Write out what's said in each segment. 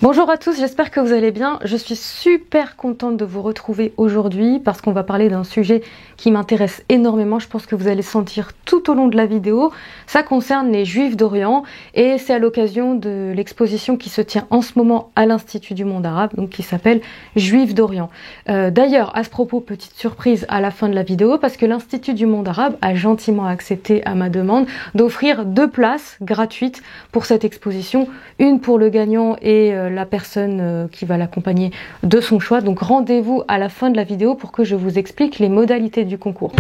Bonjour à tous, j'espère que vous allez bien. Je suis super contente de vous retrouver aujourd'hui parce qu'on va parler d'un sujet qui m'intéresse énormément. Je pense que vous allez sentir tout au long de la vidéo. Ça concerne les Juifs d'Orient et c'est à l'occasion de l'exposition qui se tient en ce moment à l'Institut du monde arabe, donc qui s'appelle Juifs d'Orient. D'ailleurs, à ce propos, petite surprise à la fin de la vidéo parce que l'Institut du monde arabe a gentiment accepté à ma demande d'offrir 2 places gratuites pour cette exposition, une pour le gagnant et la personne qui va l'accompagner de son choix. Donc rendez-vous à la fin de la vidéo pour que je vous explique les modalités du concours.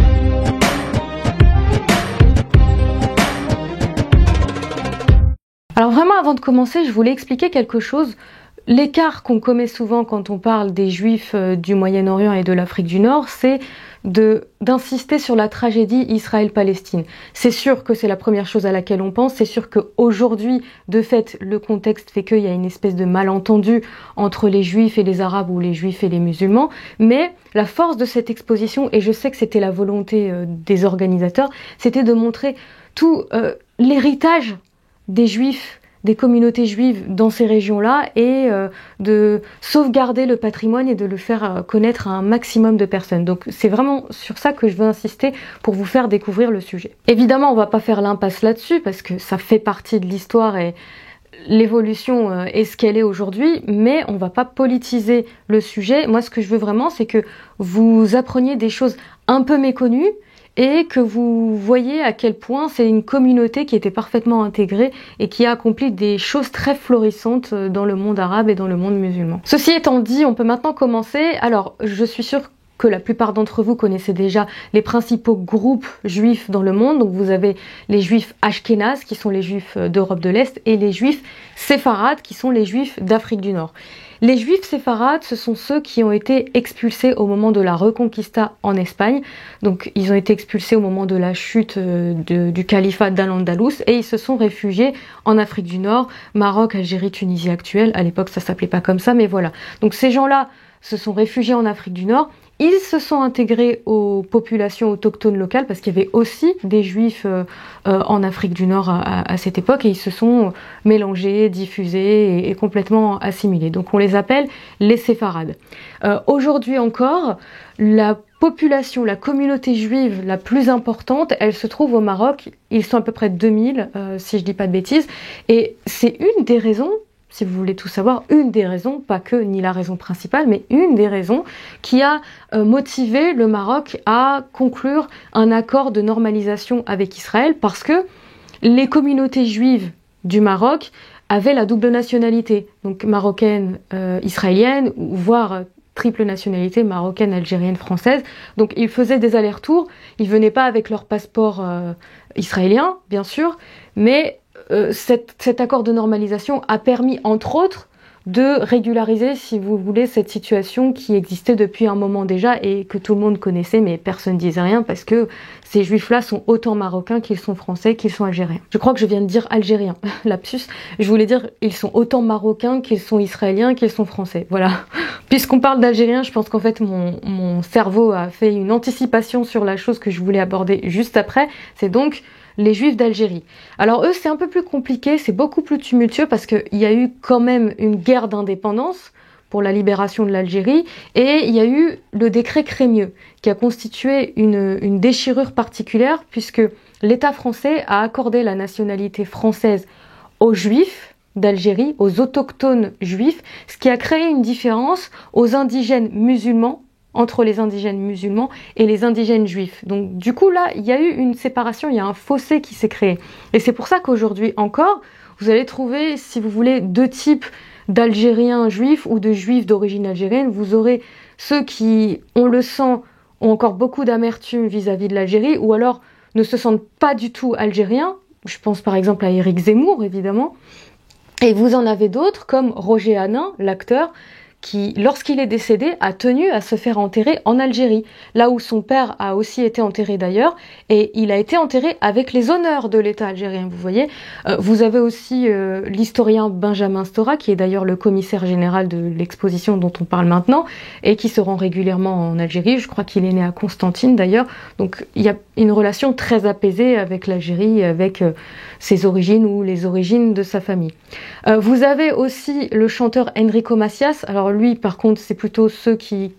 Alors vraiment, avant de commencer, je voulais expliquer quelque chose. L'écart qu'on commet souvent quand on parle des Juifs du Moyen-Orient et de l'Afrique du Nord, c'est d'insister sur la tragédie Israël-Palestine. C'est sûr que c'est la première chose à laquelle on pense, c'est sûr qu'aujourd'hui, de fait, le contexte fait qu'il y a une espèce de malentendu entre les Juifs et les Arabes ou les Juifs et les musulmans, mais la force de cette exposition, et je sais que c'était la volonté des organisateurs, c'était de montrer tout l'héritage des Juifs, des communautés juives dans ces régions-là et de sauvegarder le patrimoine et de le faire connaître à un maximum de personnes. Donc c'est vraiment sur ça que je veux insister pour vous faire découvrir le sujet. Évidemment, on va pas faire l'impasse là-dessus parce que ça fait partie de l'histoire et l'évolution est ce qu'elle est aujourd'hui, mais on va pas politiser le sujet. Moi, ce que je veux vraiment, c'est que vous appreniez des choses un peu méconnues et que vous voyez à quel point c'est une communauté qui était parfaitement intégrée et qui a accompli des choses très florissantes dans le monde arabe et dans le monde musulman. Ceci étant dit, on peut maintenant commencer. Alors, je suis sûre que la plupart d'entre vous connaissez déjà les principaux groupes juifs dans le monde. Donc vous avez les juifs ashkénazes, qui sont les juifs d'Europe de l'Est, et les juifs séfarades, qui sont les juifs d'Afrique du Nord. Les juifs séfarades, ce sont ceux qui ont été expulsés au moment de la Reconquista en Espagne. Donc ils ont été expulsés au moment de la chute du califat d'Al-Andalus et ils se sont réfugiés en Afrique du Nord, Maroc, Algérie, Tunisie actuelle. À l'époque, ça s'appelait pas comme ça, mais voilà. Donc ces gens-là se sont réfugiés en Afrique du Nord. Ils se sont intégrés aux populations autochtones locales parce qu'il y avait aussi des juifs en Afrique du Nord à cette époque et ils se sont mélangés, diffusés et complètement assimilés. Donc on les appelle les séfarades. Aujourd'hui encore, la population, la communauté juive la plus importante, elle se trouve au Maroc. Ils sont à peu près 2000, si je dis pas de bêtises. Et c'est une des raisons, si vous voulez tout savoir, une des raisons, pas que ni la raison principale, mais une des raisons qui a motivé le Maroc à conclure un accord de normalisation avec Israël parce que les communautés juives du Maroc avaient la double nationalité, donc marocaine, israélienne, voire triple nationalité, marocaine, algérienne, française. Donc ils faisaient des allers-retours, ils venaient pas avec leur passeport israélien, bien sûr, mais cet accord de normalisation a permis, entre autres, de régulariser, si vous voulez, cette situation qui existait depuis un moment déjà et que tout le monde connaissait, mais personne ne disait rien parce que ces juifs-là sont autant marocains qu'ils sont français, qu'ils sont algériens. Je crois que je viens de dire algérien, lapsus. Je voulais dire ils sont autant marocains qu'ils sont israéliens, qu'ils sont français. Voilà. Puisqu'on parle d'algérien, je pense qu'en fait mon cerveau a fait une anticipation sur la chose que je voulais aborder juste après. C'est donc les Juifs d'Algérie. Alors eux, c'est un peu plus compliqué, c'est beaucoup plus tumultueux parce qu'il y a eu quand même une guerre d'indépendance pour la libération de l'Algérie et il y a eu le décret Crémieux qui a constitué une déchirure particulière puisque l'État français a accordé la nationalité française aux Juifs d'Algérie, aux autochtones juifs, ce qui a créé une différence aux indigènes musulmans, entre les indigènes musulmans et les indigènes juifs. Donc du coup là, il y a eu une séparation, il y a un fossé qui s'est créé. Et c'est pour ça qu'aujourd'hui encore, vous allez trouver, si vous voulez, 2 types d'Algériens juifs ou de juifs d'origine algérienne. Vous aurez ceux qui, on le sent, ont encore beaucoup d'amertume vis-à-vis de l'Algérie ou alors ne se sentent pas du tout algériens. Je pense par exemple à Éric Zemmour, évidemment. Et vous en avez d'autres comme Roger Hanin, l'acteur, qui, lorsqu'il est décédé, a tenu à se faire enterrer en Algérie, là où son père a aussi été enterré d'ailleurs, et il a été enterré avec les honneurs de l'État algérien, vous voyez. Vous avez aussi l'historien Benjamin Stora, qui est d'ailleurs le commissaire général de l'exposition dont on parle maintenant, et qui se rend régulièrement en Algérie. Je crois qu'il est né à Constantine d'ailleurs, donc il y a une relation très apaisée avec l'Algérie, avec ses origines ou les origines de sa famille. Vous avez aussi le chanteur Enrico Macias. Alors lui, par contre, c'est plutôt ceux qui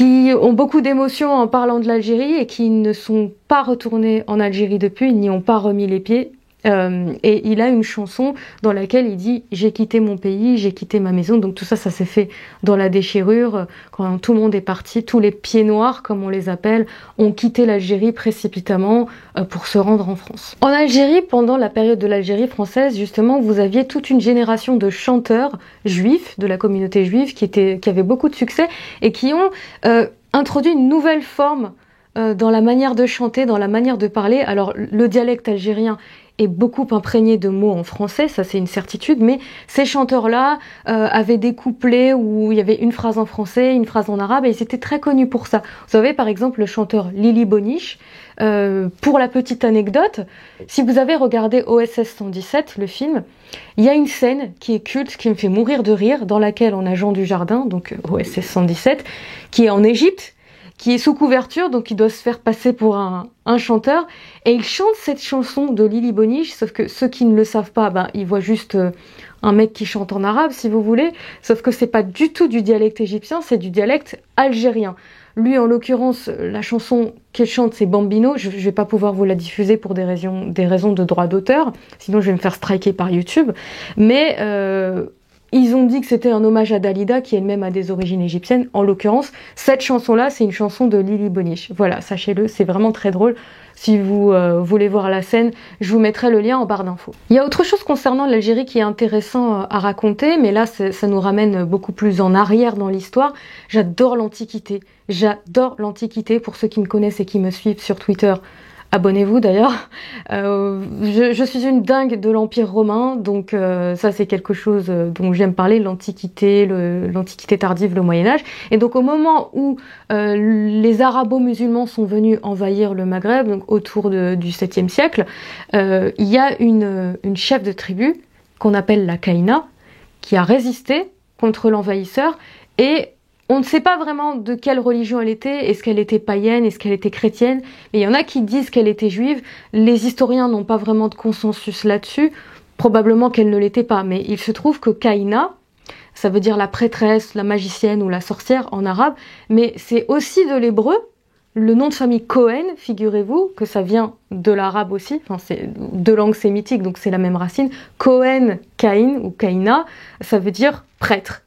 ont beaucoup d'émotions en parlant de l'Algérie et qui ne sont pas retournés en Algérie depuis, ils n'y ont pas remis les pieds. Et il a une chanson dans laquelle il dit « J'ai quitté mon pays, j'ai quitté ma maison ». Donc tout ça, ça s'est fait dans la déchirure, quand tout le monde est parti, tous les pieds noirs, comme on les appelle, ont quitté l'Algérie précipitamment pour se rendre en France. En Algérie, pendant la période de l'Algérie française, justement, vous aviez toute une génération de chanteurs juifs, de la communauté juive, qui avaient beaucoup de succès et qui ont introduit une nouvelle forme dans la manière de chanter, dans la manière de parler. Alors le dialecte algérien est beaucoup imprégné de mots en français, ça c'est une certitude, mais ces chanteurs-là avaient des couplets où il y avait une phrase en français, une phrase en arabe, et ils étaient très connus pour ça. Vous savez par exemple le chanteur Lili Boniche. Pour la petite anecdote, si vous avez regardé OSS 117, le film, il y a une scène qui est culte, qui me fait mourir de rire, dans laquelle on a Jean Dujardin, donc OSS 117, qui est en Égypte, qui est sous couverture, donc il doit se faire passer pour un chanteur, et il chante cette chanson de Lili Boniche, sauf que ceux qui ne le savent pas, ils voient juste un mec qui chante en arabe, si vous voulez, sauf que c'est pas du tout du dialecte égyptien, c'est du dialecte algérien. Lui, en l'occurrence, la chanson qu'il chante, c'est Bambino. Je vais pas pouvoir vous la diffuser pour des raisons de droit d'auteur, sinon je vais me faire striker par YouTube, mais ils ont dit que c'était un hommage à Dalida, qui elle-même a des origines égyptiennes. En l'occurrence, cette chanson-là, c'est une chanson de Lili Boniche. Voilà, sachez-le, c'est vraiment très drôle. Si vous voulez voir la scène, je vous mettrai le lien en barre d'infos. Il y a autre chose concernant l'Algérie qui est intéressant à raconter, mais là, ça nous ramène beaucoup plus en arrière dans l'histoire. J'adore l'Antiquité. J'adore l'Antiquité. Pour ceux qui me connaissent et qui me suivent sur Twitter, abonnez-vous d'ailleurs. Je suis une dingue de l'Empire romain, donc ça c'est quelque chose dont j'aime parler, l'Antiquité, l'Antiquité tardive, le Moyen-Âge. Et donc au moment où les arabo-musulmans sont venus envahir le Maghreb, donc autour du 7e siècle, il y a une chef de tribu qu'on appelle la Kaïna, qui a résisté contre l'envahisseur, et on ne sait pas vraiment de quelle religion elle était, est-ce qu'elle était païenne, est-ce qu'elle était chrétienne, mais il y en a qui disent qu'elle était juive, les historiens n'ont pas vraiment de consensus là-dessus, probablement qu'elle ne l'était pas, mais il se trouve que Kaïna, ça veut dire la prêtresse, la magicienne ou la sorcière en arabe, mais c'est aussi de l'hébreu, le nom de famille Cohen, figurez-vous, que ça vient de l'arabe aussi, enfin c'est deux langues sémitiques, donc c'est la même racine, Cohen, Caïn ou Kaïna, ça veut dire prêtre.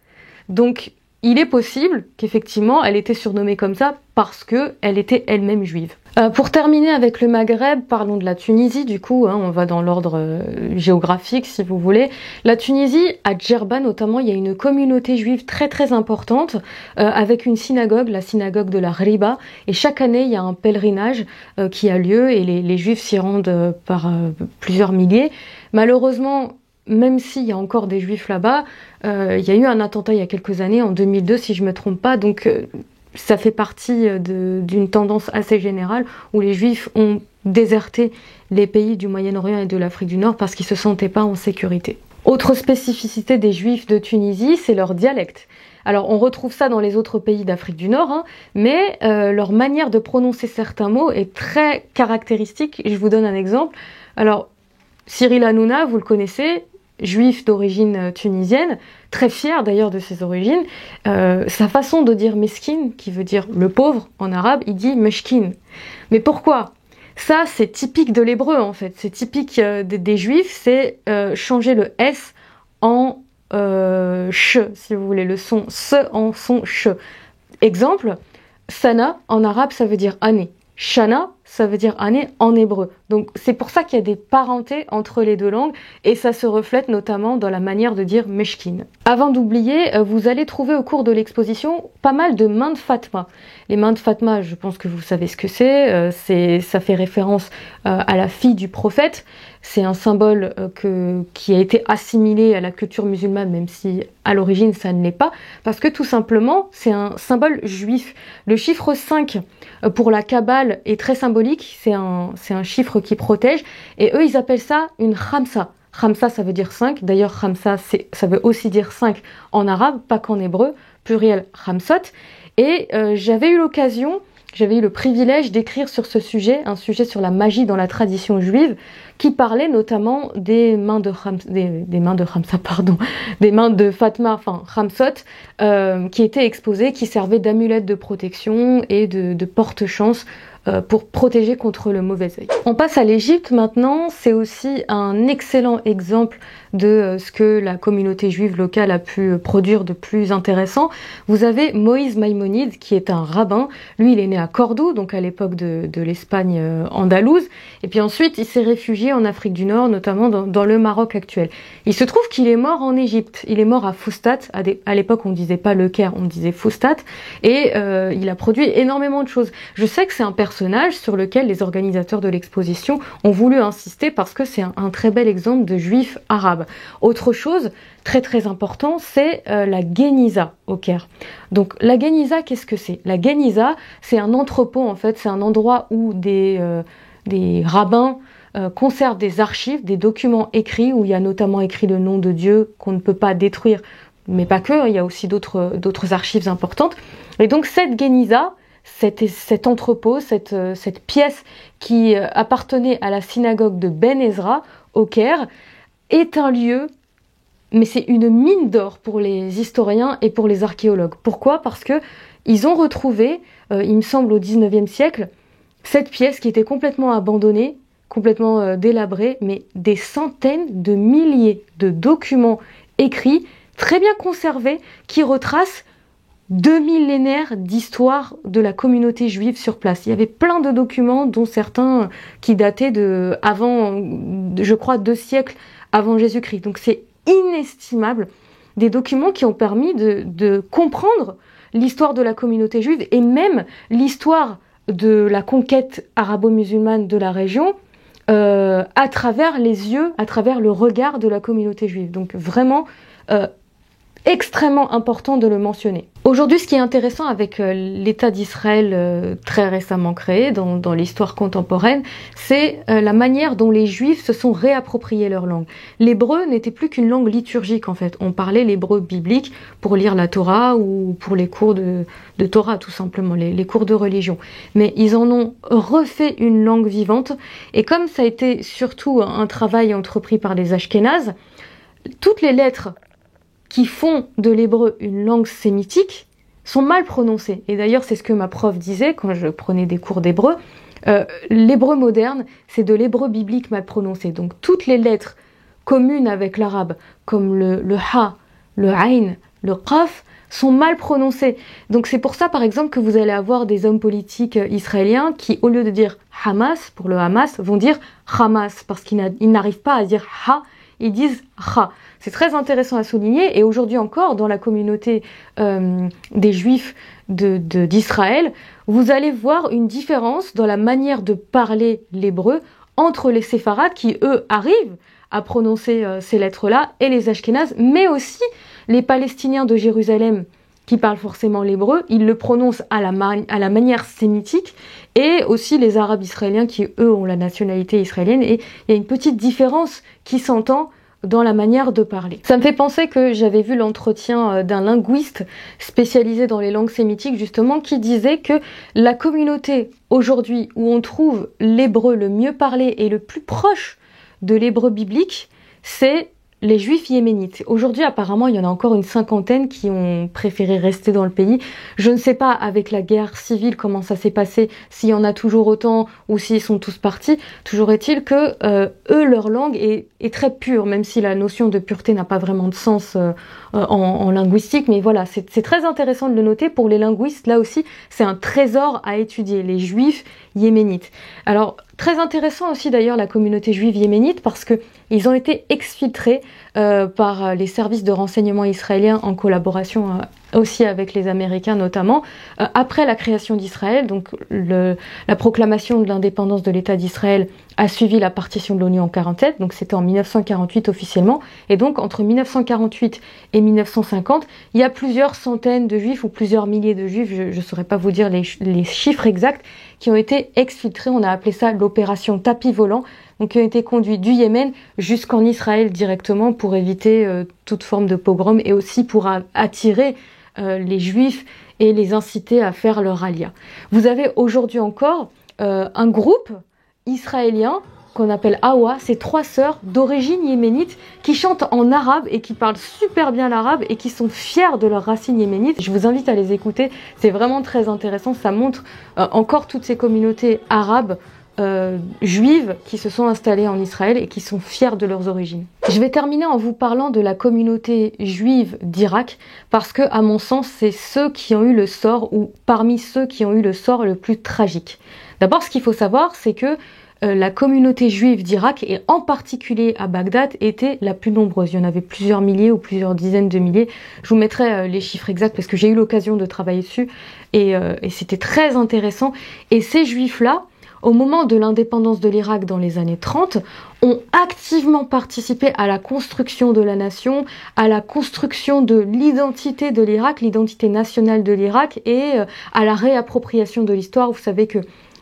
Donc il est possible qu'effectivement elle était surnommée comme ça parce qu'elle était elle-même juive. Pour terminer avec le Maghreb, parlons de la Tunisie du coup, on va dans l'ordre géographique si vous voulez. La Tunisie, à Djerba notamment, il y a une communauté juive très très importante avec une synagogue, la synagogue de la Riba, et chaque année il y a un pèlerinage qui a lieu et les juifs s'y rendent par plusieurs milliers. Malheureusement, même s'il y a encore des juifs là-bas, il y a eu un attentat il y a quelques années, en 2002 si je me trompe pas, donc ça fait partie d'une tendance assez générale où les juifs ont déserté les pays du Moyen-Orient et de l'Afrique du Nord parce qu'ils se sentaient pas en sécurité. Autre spécificité des juifs de Tunisie, c'est leur dialecte. Alors on retrouve ça dans les autres pays d'Afrique du Nord, mais leur manière de prononcer certains mots est très caractéristique. Je vous donne un exemple. Alors Cyril Hanouna, vous le connaissez, juif d'origine tunisienne, très fier d'ailleurs de ses origines, sa façon de dire meskin, qui veut dire le pauvre en arabe, il dit meshkin. Mais pourquoi ? Ça c'est typique de l'hébreu en fait, c'est typique des juifs, c'est changer le S en ch, si vous voulez, le son se en son ch. Exemple, sana en arabe ça veut dire année. Shana, ça veut dire année en hébreu. Donc c'est pour ça qu'il y a des parentés entre les deux langues et ça se reflète notamment dans la manière de dire meshkin. Avant d'oublier, vous allez trouver au cours de l'exposition pas mal de mains de Fatma. Les mains de Fatma, je pense que vous savez ce que c'est, ça fait référence à la fille du prophète. C'est un symbole qui a été assimilé à la culture musulmane, même si à l'origine ça ne l'est pas, parce que tout simplement c'est un symbole juif. Le chiffre 5 pour la Kabbale est très symbolique, c'est un chiffre qui protège, et eux ils appellent ça une khamsa. Khamsa ça veut dire 5, d'ailleurs khamsa ça veut aussi dire 5 en arabe, pas qu'en hébreu, pluriel khamsot, et j'avais eu le privilège d'écrire sur ce sujet, un sujet sur la magie dans la tradition juive, qui parlait notamment des mains de Fatma, enfin Khamsot, qui étaient exposées, qui servaient d'amulettes de protection et de porte-chance pour protéger contre le mauvais œil. On passe à l'Égypte maintenant, c'est aussi un excellent exemple de ce que la communauté juive locale a pu produire de plus intéressant. Vous avez Moïse Maïmonide qui est un rabbin, lui il est né à Cordoue, donc à l'époque de l'Espagne andalouse, et puis ensuite il s'est réfugié en Afrique du Nord, notamment dans le Maroc actuel. Il se trouve qu'il est mort en Égypte, il est mort à Foustat, à l'époque on disait pas Le Caire, on disait Foustat, et il a produit énormément de choses. Je sais que c'est un personnage sur lequel les organisateurs de l'exposition ont voulu insister parce que c'est un très bel exemple de juif arabe. Autre chose très très important, c'est la Guéniza au Caire. Donc la Guéniza, qu'est-ce que c'est? La Guéniza, c'est un entrepôt en fait, c'est un endroit où des rabbins conservent des archives, des documents écrits, où il y a notamment écrit le nom de Dieu qu'on ne peut pas détruire, mais pas que, il y a aussi d'autres archives importantes. Et donc cette Guéniza, cet entrepôt, cette pièce qui appartenait à la synagogue de Ben Ezra au Caire, est un lieu, mais c'est une mine d'or pour les historiens et pour les archéologues. Pourquoi? Parce que ils ont retrouvé, il me semble au 19e siècle, cette pièce qui était complètement abandonnée, complètement délabrée, mais des centaines de milliers de documents écrits, très bien conservés, qui retracent 2 millénaires d'histoire de la communauté juive sur place. Il y avait plein de documents, dont certains qui dataient je crois, 2 siècles avant Jésus-Christ. Donc c'est inestimable, des documents qui ont permis de comprendre l'histoire de la communauté juive et même l'histoire de la conquête arabo-musulmane de la région à travers les yeux, à travers le regard de la communauté juive. Donc vraiment extrêmement important de le mentionner. Aujourd'hui, ce qui est intéressant avec l'État d'Israël très récemment créé dans l'histoire contemporaine, c'est la manière dont les Juifs se sont réappropriés leur langue. L'hébreu n'était plus qu'une langue liturgique en fait. On parlait l'hébreu biblique pour lire la Torah ou pour les cours de Torah tout simplement, les cours de religion. Mais ils en ont refait une langue vivante et comme ça a été surtout un travail entrepris par les Ashkénazes, toutes les lettres qui font de l'hébreu une langue sémitique sont mal prononcées. Et d'ailleurs, c'est ce que ma prof disait quand je prenais des cours d'hébreu. L'hébreu moderne, c'est de l'hébreu biblique mal prononcé. Donc toutes les lettres communes avec l'arabe, comme le ha, le aïn, le qaf, sont mal prononcées. Donc c'est pour ça, par exemple, que vous allez avoir des hommes politiques israéliens qui, au lieu de dire Hamas, pour le Hamas, vont dire Hamas, parce qu'ils n'arrivent pas à dire ha, ils disent ha. C'est très intéressant à souligner et aujourd'hui encore dans la communauté des Juifs d'Israël, vous allez voir une différence dans la manière de parler l'hébreu entre les séfarades qui eux arrivent à prononcer ces lettres-là et les ashkénazes, mais aussi les Palestiniens de Jérusalem qui parlent forcément l'hébreu, ils le prononcent à la manière sémitique, et aussi les Arabes israéliens qui eux ont la nationalité israélienne, et il y a une petite différence qui s'entend dans la manière de parler. Ça me fait penser que j'avais vu l'entretien d'un linguiste spécialisé dans les langues sémitiques justement qui disait que la communauté aujourd'hui où on trouve l'hébreu le mieux parlé et le plus proche de l'hébreu biblique, c'est les Juifs yéménites. Aujourd'hui, apparemment, il y en a encore une 50aine qui ont préféré rester dans le pays. Je ne sais pas, avec la guerre civile, comment ça s'est passé, s'il y en a toujours autant ou s'ils sont tous partis. Toujours est-il que eux, leur langue est très pure, même si la notion de pureté n'a pas vraiment de sens en linguistique. Mais voilà, c'est très intéressant de le noter. Pour les linguistes, là aussi, c'est un trésor à étudier, les Juifs yéménites. Alors, Très intéressant aussi d'ailleurs la communauté juive yéménite parce que ils ont été exfiltrés par les services de renseignement israéliens en collaboration aussi avec les Américains notamment, après la création d'Israël. Donc la proclamation de l'indépendance de l'État d'Israël a suivi la partition de l'ONU en 1947, donc c'était en 1948 officiellement, et donc entre 1948 et 1950, il y a plusieurs centaines de juifs ou plusieurs milliers de juifs, je ne saurais pas vous dire les chiffres exacts, qui ont été exfiltrés. On a appelé ça l'opération tapis volant, donc qui ont été conduits du Yémen jusqu'en Israël directement pour éviter toute forme de pogrom et aussi pour attirer les juifs et les inciter à faire leur alia. Vous avez aujourd'hui encore un groupe israélien qu'on appelle Awa, c'est 3 sœurs d'origine yéménite qui chantent en arabe et qui parlent super bien l'arabe et qui sont fiers de leurs racines yéménites. Je vous invite à les écouter, c'est vraiment très intéressant, ça montre encore toutes ces communautés arabes juives qui se sont installées en Israël et qui sont fiers de leurs origines. Je vais terminer en vous parlant de la communauté juive d'Irak parce que, à mon sens, c'est ceux qui ont eu le sort ou parmi ceux qui ont eu le sort le plus tragique. D'abord, ce qu'il faut savoir, c'est que la communauté juive d'Irak, et en particulier à Bagdad, était la plus nombreuse. Il y en avait plusieurs milliers ou plusieurs dizaines de milliers. Je vous mettrai les chiffres exacts parce que j'ai eu l'occasion de travailler dessus et c'était très intéressant. Et ces juifs-là, au moment de l'indépendance de l'Irak dans les années 30, ont activement participé à la construction de la nation, à la construction de l'identité de l'Irak, l'identité nationale de l'Irak et à la réappropriation de l'histoire. Vous savez que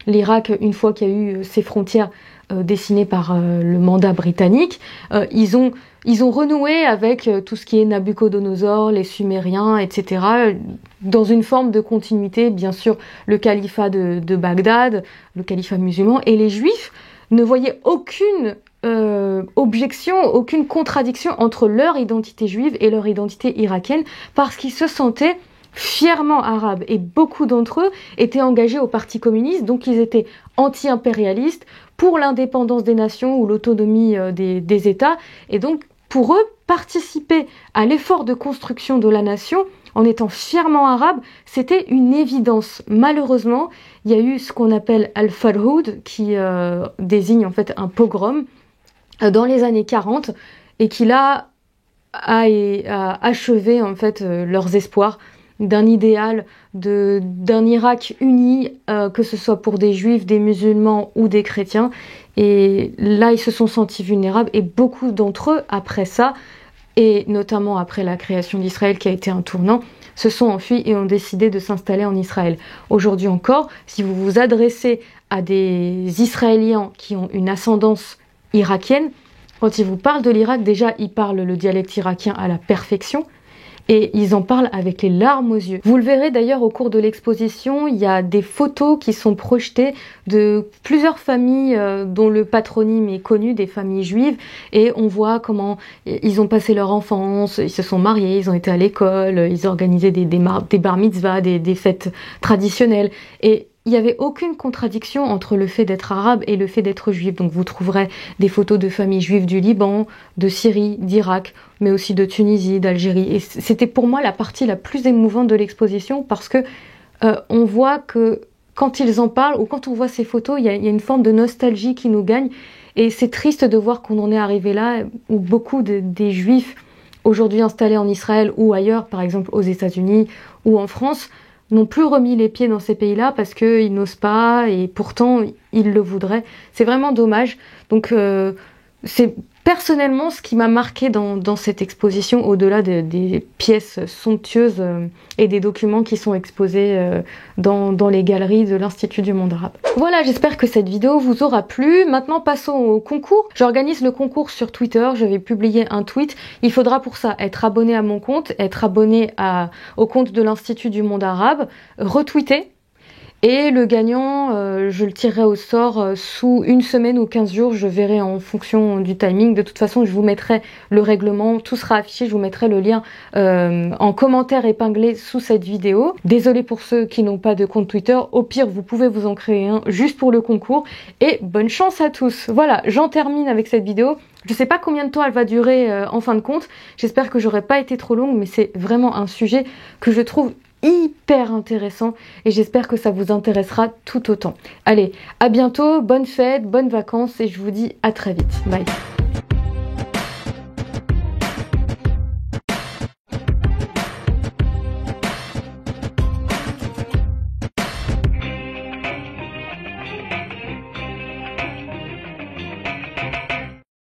l'Irak, une fois qu'il y a eu ses frontières dessinées par le mandat britannique, ils ont renoué avec tout ce qui est Nabucodonosor, les Sumériens, etc., dans une forme de continuité, bien sûr, le califat de Bagdad, le califat musulman, et les Juifs ne voyaient aucune objection, aucune contradiction entre leur identité juive et leur identité irakienne, parce qu'ils se sentaient fièrement arabes, et beaucoup d'entre eux étaient engagés au Parti communiste, donc ils étaient anti-impérialistes, pour l'indépendance des nations ou l'autonomie des États, et donc pour eux, participer à l'effort de construction de la nation en étant fièrement arabe, c'était une évidence. Malheureusement, il y a eu ce qu'on appelle Al-Farhoud, qui désigne en fait un pogrom, dans les années 40, et qui là a achevé en fait leurs espoirs d'un idéal d'un Irak uni, que ce soit pour des juifs, des musulmans ou des chrétiens. Et là, ils se sont sentis vulnérables et beaucoup d'entre eux, après ça, et notamment après la création d'Israël qui a été un tournant, se sont enfuis et ont décidé de s'installer en Israël. Aujourd'hui encore, si vous vous adressez à des Israéliens qui ont une ascendance irakienne, quand ils vous parlent de l'Irak, déjà, ils parlent le dialecte irakien à la perfection. Et ils en parlent avec les larmes aux yeux. Vous le verrez d'ailleurs au cours de l'exposition, il y a des photos qui sont projetées de plusieurs familles dont le patronyme est connu, des familles juives, et on voit comment ils ont passé leur enfance, ils se sont mariés, ils ont été à l'école, ils organisaient des bar mitzvahs, des fêtes traditionnelles. Et il n'y avait aucune contradiction entre le fait d'être arabe et le fait d'être juif. Donc vous trouverez des photos de familles juives du Liban, de Syrie, d'Irak, mais aussi de Tunisie, d'Algérie. Et c'était pour moi la partie la plus émouvante de l'exposition parce que on voit que quand ils en parlent ou quand on voit ces photos, il y a une forme de nostalgie qui nous gagne. Et c'est triste de voir qu'on en est arrivé là où beaucoup des juifs aujourd'hui installés en Israël ou ailleurs, par exemple aux États-Unis ou en France, n'ont plus remis les pieds dans ces pays-là parce qu'ils n'osent pas et pourtant ils le voudraient. C'est vraiment dommage. Donc c'est personnellement ce qui m'a marqué dans cette exposition, au-delà des pièces somptueuses et des documents qui sont exposés dans les galeries de l'Institut du monde arabe. Voilà, j'espère que cette vidéo vous aura plu. Maintenant, passons au concours. J'organise le concours sur Twitter, je vais publier un tweet. Il faudra pour ça être abonné à mon compte, être abonné au compte de l'Institut du monde arabe, retweeter. Et le gagnant, je le tirerai au sort sous 1 semaine ou 15 jours, je verrai en fonction du timing. De toute façon, je vous mettrai le règlement, tout sera affiché, je vous mettrai le lien en commentaire épinglé sous cette vidéo. Désolée pour ceux qui n'ont pas de compte Twitter, au pire, vous pouvez vous en créer un juste pour le concours. Et bonne chance à tous. Voilà, j'en termine avec cette vidéo. Je sais pas combien de temps elle va durer en fin de compte. J'espère que j'aurai pas été trop longue, mais c'est vraiment un sujet que je trouve hyper intéressant et j'espère que ça vous intéressera tout autant. Allez, à bientôt, bonnes fêtes, bonnes vacances et je vous dis à très vite. Bye.